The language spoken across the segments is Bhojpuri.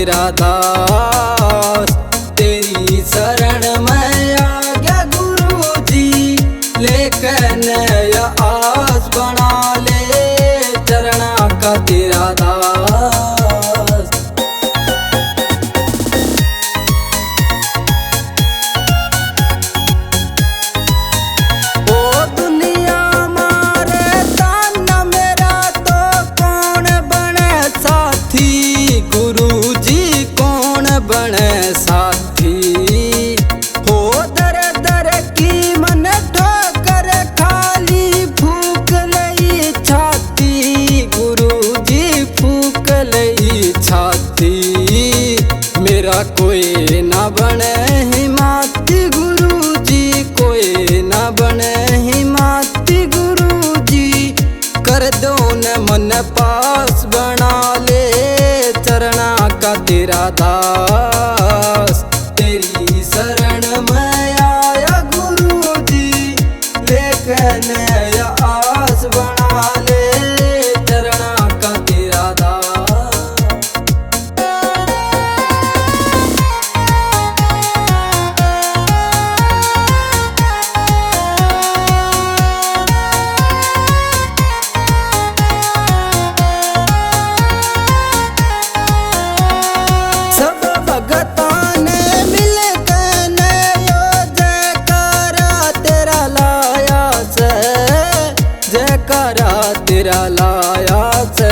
तेरा दास। तेरी शरण में आ गया गुरु जी, लेकिन नया आस बना ले चरणा का तेरा दास। बने साथी हो दर दर की मन ठोकर खाली फूक लई छाती, गुरु जी फूक लई छाती। मेरा कोई ना बने हिमाती गुरु जी, कोई ना बने हिमाती गुरु जी। कर दो न मन पास बना ले चरणा का तेरा दास। तेरी शरण में आया गुरु जी, लेकिन नया आस बना ले चरणा का तेरा दास। तेरा लाया से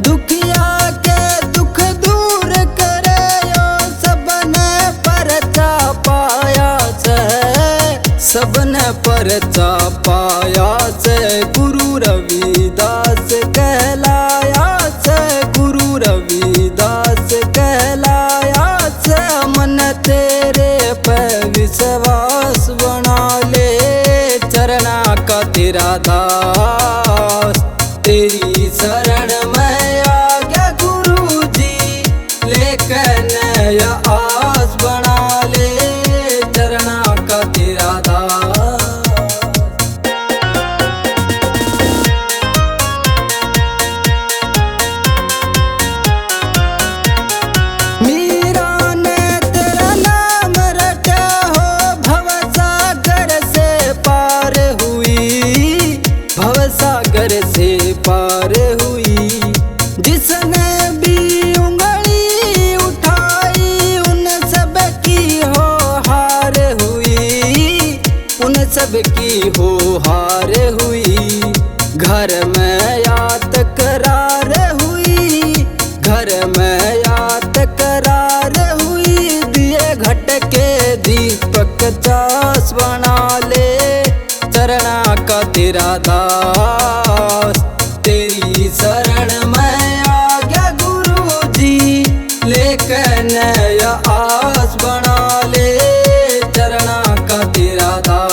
दुखिया के दुख दूर करे यो, सबने परचा पाया से, सबने परचा पाया से। गुरु रविदास कहलाया से, गुरु रविदास कहलाया से। मन तेरे पे विश्वास बना ले चरणा का तेरा दास। तेरी शरण में आ गया गुरु जी, लेकिन नया आस बना ले चरणा का तेरा दास। मीरा ने तेरा नाम रटा हो, भवसागर से पार हुई, भवसागर से पार हुई। जिसने भी उंगली उठाई उन सब की हो हार हुई, उन सब की हो हार हुई। घर में याद करार हुई, घर में याद करार हुई। दिए घट के दीपक चास बना ले चरणा का तेरा दास। तेरी शरण में आ गया गुरु जी, लेकिन नया आस बना ले चरणा का तेरा दास।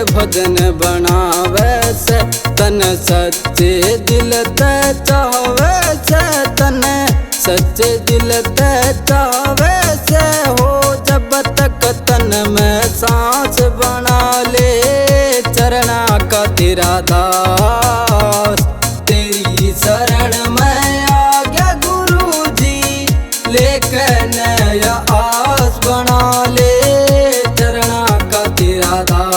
भजन बनावे से तन सच्चे दिल ते चाहवे से, तन सच्चे दिल ते चाहवे से। हो जब तक तन में सांस बना ले चरणा का तेरा दास। तेरी शरण में आ गया गुरु जी, लेकिन नया आस बना ले चरणा का तेरा दास।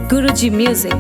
Guruji Music.